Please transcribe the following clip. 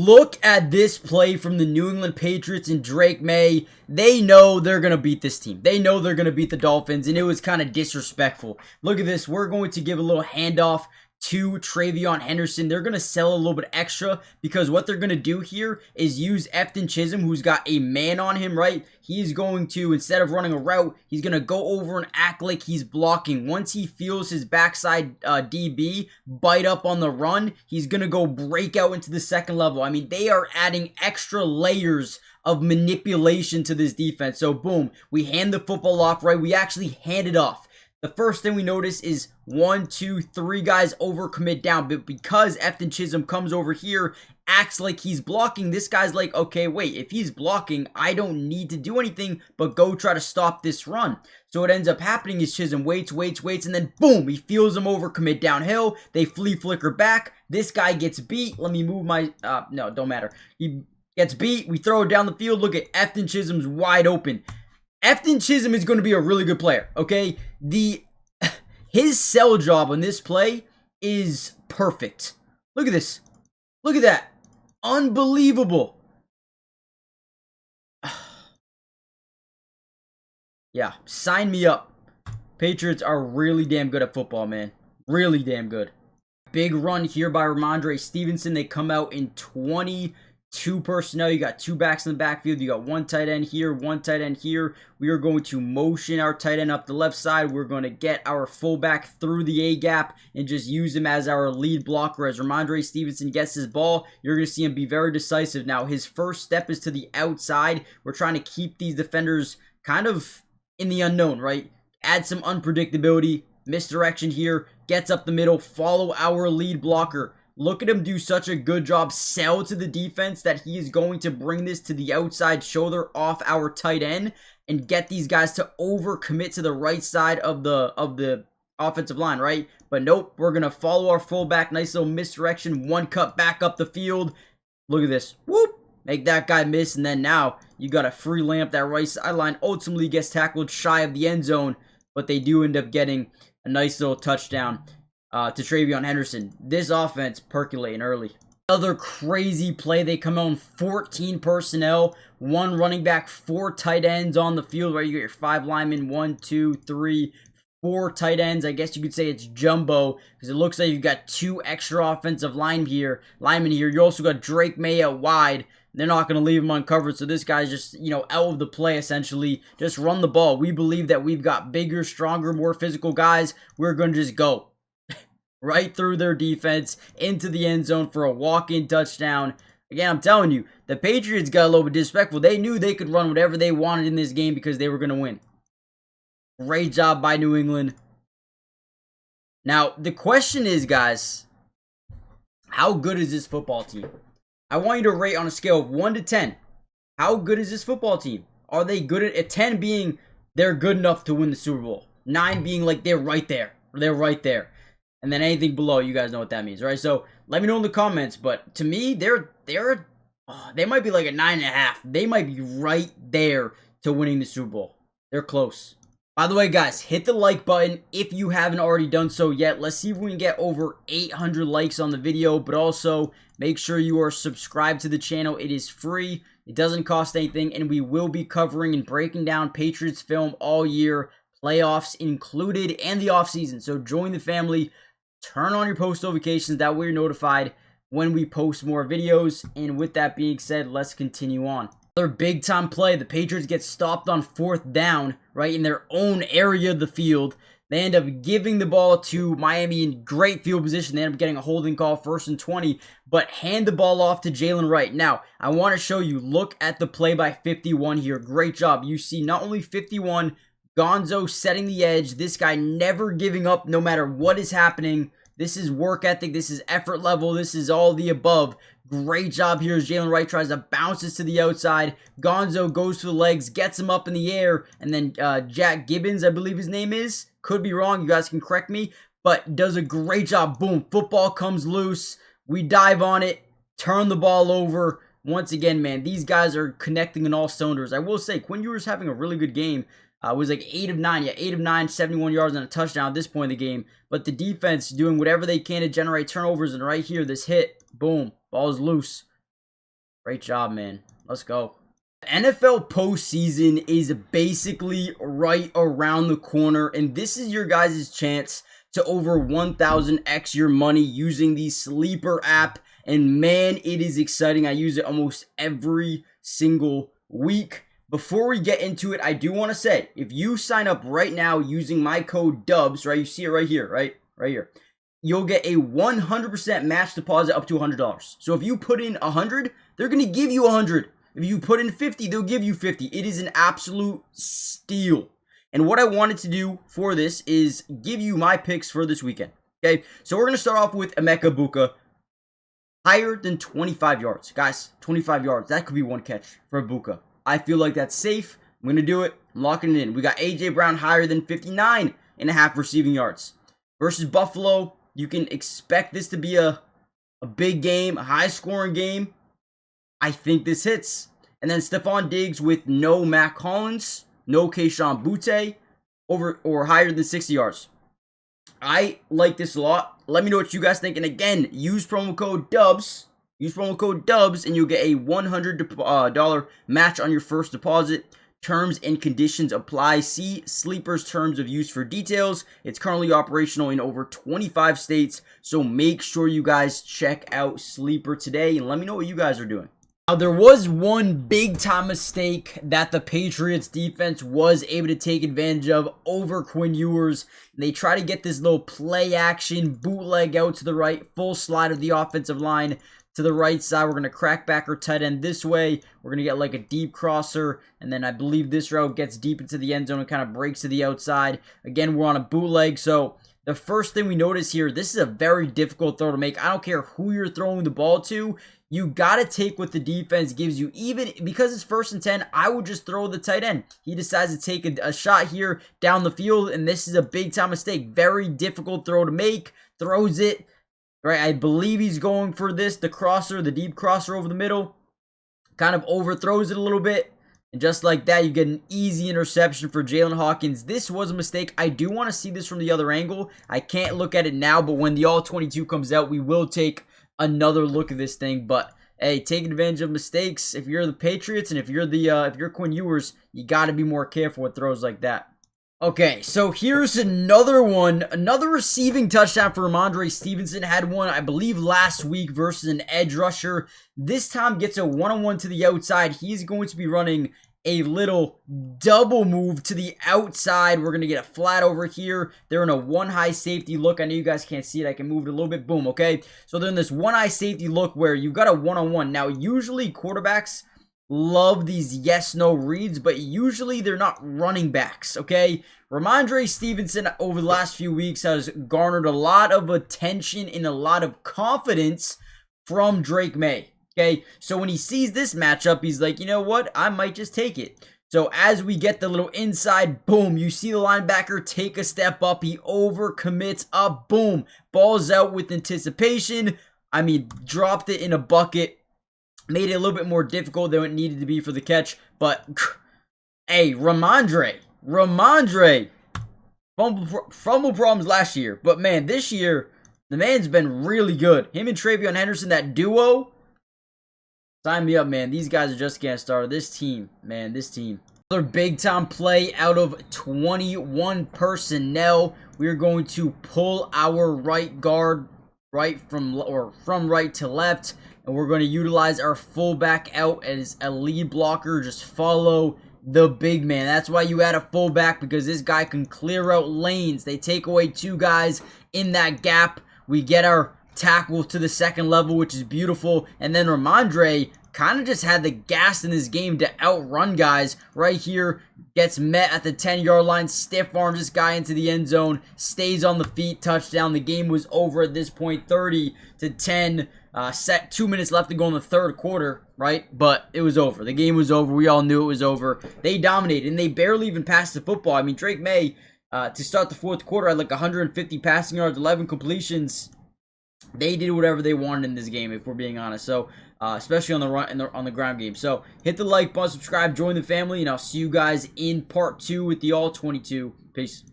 Look at this play from the New England Patriots and Drake May. They know they're going to beat this team. They know they're going to beat the Dolphins, and it was kind of disrespectful. Look at this. We're going to give a little handoff to Travion Henderson. They're going to sell a little bit extra because what they're going to do here is use Efton Chisholm, who's got a man on him, right? He's going to, instead of running a route, he's going to go over and act like he's blocking. Once he feels his backside DB bite up on the run, he's going to go break out into the second level. I mean, they are adding extra layers of manipulation to this defense. So boom, we hand the football off, right? We actually hand it off. The first thing we notice is 1, 2, 3 guys overcommit down, but because Efton Chisholm comes over here, acts like he's blocking, this guy's like, okay, wait, if he's blocking, I don't need to do anything but go try to stop this run. So what ends up happening is Chisholm waits, and then boom, he feels him overcommit downhill. They flea flicker back. This guy gets beat. Let me move my, no, don't matter. He gets beat. We throw it down the field. Look at Efton Chisholm's wide open. Efton Chisholm is going to be a really good player, okay? His sell job on this play is perfect. Look at this. Look at that. Unbelievable. Yeah, sign me up. Patriots are really damn good at football, man. Really damn good. Big run here by Rhamondre Stevenson. They come out in 22 personnel. You got 2 backs in the backfield. You got 1 tight end here, 1 tight end here. We are going to motion our tight end up the left side. We're going to get our fullback through the A gap and just use him as our lead blocker. As Rhamondre Stevenson gets his ball, you're going to see him be very decisive. Now, his first step is to the outside. We're trying to keep these defenders kind of in the unknown, right? Add some unpredictability. Misdirection here. Gets up the middle. Follow our lead blocker. Look at him do such a good job, sell to the defense that he is going to bring this to the outside shoulder off our tight end and get these guys to overcommit to the right side of the offensive line, right? But nope, we're going to follow our fullback. Nice little misdirection, 1 cut back up the field. Look at this. Whoop! Make that guy miss, and then now you got a free lamp. That right sideline ultimately gets tackled shy of the end zone, but they do end up getting a nice little touchdown to Travion Henderson. This offense percolating early. Another crazy play. They come on 14 personnel, 1 running back, 4 tight ends on the field, right? You got your 5 linemen, 1, 2, 3, 4 tight ends. I guess you could say it's jumbo because it looks like you've got 2 extra offensive linemen here. You also got Drake May out wide. They're not going to leave him uncovered, so this guy's just, out of the play, essentially. Just run the ball. We believe that we've got bigger, stronger, more physical guys. We're going to just go right through their defense into the end zone for a walk-in touchdown. Again, I'm telling you, the Patriots got a little bit disrespectful. They knew they could run whatever they wanted in this game because they were going to win. Great job by New England. Now, the question is, guys, how good is this football team? I want you to rate on a scale of 1 to 10. How good is this football team? Are they good at 10 being they're good enough to win the Super Bowl? 9 being like they're right there. They're right there. And then anything below, you guys know what that means, right? So let me know in the comments. But to me, they might be like a 9.5. They might be right there to winning the Super Bowl. They're close. By the way, guys, hit the like button if you haven't already done so yet. Let's see if we can get over 800 likes on the video. But also, make sure you are subscribed to the channel. It is free. It doesn't cost anything. And we will be covering and breaking down Patriots film all year. Playoffs included and the offseason. So join the family. Turn on your post notifications. That way you're notified when we post more videos. And with that being said, let's continue on. Another big time play. The Patriots get stopped on 4th down, right, in their own area of the field. They end up giving the ball to Miami in great field position. They end up getting a holding call, 1st and 20, but hand the ball off to Jalen Wright. Now, I want to show you, look at the play by 51 here. Great job. You see not only 51, Gonzo setting the edge. This guy never giving up no matter what is happening. This is work ethic. This is effort level. This is all the above. Great job here as Jalen Wright tries to bounce this to the outside. Gonzo goes for the legs, gets him up in the air, and then Jack Gibbons, I believe his name is. Could be wrong. You guys can correct me. But does a great job. Boom. Football comes loose. We dive on it. Turn the ball over. Once again, man, these guys are connecting in all cylinders. I will say, Quinn Ewers having a really good game. It was like 8 of 9. Yeah, 8 of 9, 71 yards and a touchdown at this point in the game. But the defense doing whatever they can to generate turnovers. And right here, this hit, boom, ball is loose. Great job, man. Let's go. NFL postseason is basically right around the corner, and this is your guys' chance to over 1,000x your money using the Sleeper app. And man, it is exciting. I use it almost every single week. Before we get into it, I do want to say, if you sign up right now using my code DUBS, right, you see it right here, right here, you'll get a 100% match deposit up to $100. So if you put in 100, they're going to give you 100. If you put in 50, they'll give you 50. It is an absolute steal. And what I wanted to do for this is give you my picks for this weekend. Okay, so we're going to start off with Emeka Buka. Higher than 25 yards. Guys, 25 yards. That could be one catch for Buka. I feel like that's safe. I'm going to do it. I'm locking it in. We got A.J. Brown higher than 59.5 receiving yards. Versus Buffalo, you can expect this to be a big game, a high-scoring game. I think this hits. And then Stephon Diggs with no Matt Collins, no Kayshon Boutte, over or higher than 60 yards. I like this a lot. Let me know what you guys think. And again, use promo code DUBS. Use promo code DUBS and you'll get a $100 match on your first deposit. Terms and conditions apply. See Sleeper's terms of use for details. It's currently operational in over 25 states. So make sure you guys check out Sleeper today and let me know what you guys are doing. Now, there was one big-time mistake that the Patriots defense was able to take advantage of over Quinn Ewers. They try to get this little play-action bootleg out to the right, full slide of the offensive line to the right side. We're going to crack back our tight end this way. We're going to get like a deep crosser, and then I believe this route gets deep into the end zone and kind of breaks to the outside. Again, we're on a bootleg, so the first thing we notice here, this is a very difficult throw to make. I don't care who you're throwing the ball to. You got to take what the defense gives you. Even because it's 1st and 10, I would just throw the tight end. He decides to take a shot here down the field, and this is a big-time mistake. Very difficult throw to make. Throws it. Right, I believe he's going for this, the crosser, the deep crosser over the middle. Kind of overthrows it a little bit. And just like that, you get an easy interception for Jalen Hawkins. This was a mistake. I do want to see this from the other angle. I can't look at it now, but when the All-22 comes out, we will take another look at this thing. But hey, taking advantage of mistakes. If you're the Patriots and if you're Quinn Ewers, you got to be more careful with throws like that. Okay, so here's another one. Another receiving touchdown for Rhamondre Stevenson. Had one, I believe, last week versus an edge rusher. This time gets a one-on-one to the outside. He's going to be running a little double move to the outside. We're going to get a flat over here. They're in a one-high safety look. I know you guys can't see it. I can move it a little bit. Boom, okay? So they're in this one-high safety look where you've got a one-on-one. Now, usually quarterbacks love these yes-no reads, but usually they're not running backs, okay? Rhamondre Stevenson over the last few weeks has garnered a lot of attention and a lot of confidence from Drake May, okay? So when he sees this matchup, he's like, you know what? I might just take it. So as we get the little inside, boom, you see the linebacker take a step up. He overcommits up, boom. Ball's out with anticipation. I mean, dropped it in a bucket. Made it a little bit more difficult than it needed to be for the catch. But, hey, Rhamondre. Fumble problems last year. But, man, this year, the man's been really good. Him and Travion Henderson, that duo. Sign me up, man. These guys are just getting started. This team, man, this team. Another big-time play out of 21 personnel. We're going to pull our right guard from right to left. And we're going to utilize our fullback out as a lead blocker. Just follow the big man. That's why you add a fullback, because this guy can clear out lanes. They take away two guys in that gap. We get our tackle to the second level, which is beautiful. And then Rhamondre kind of just had the gas in his game to outrun guys. Right here, gets met at the 10-yard line, stiff arms this guy into the end zone, stays on the feet, touchdown. The game was over at this point, 30-10. Set 2 minutes left to go in the third quarter, right? But it was over. The game was over. We all knew it was over. They dominated, and they barely even passed the football. I mean, Drake May, to start the fourth quarter, had like 150 passing yards, 11 completions. They did whatever they wanted in this game, if we're being honest. So, especially on the run on the ground game. So, hit the like button, subscribe, join the family, and I'll see you guys in part 2 with the All-22. Peace.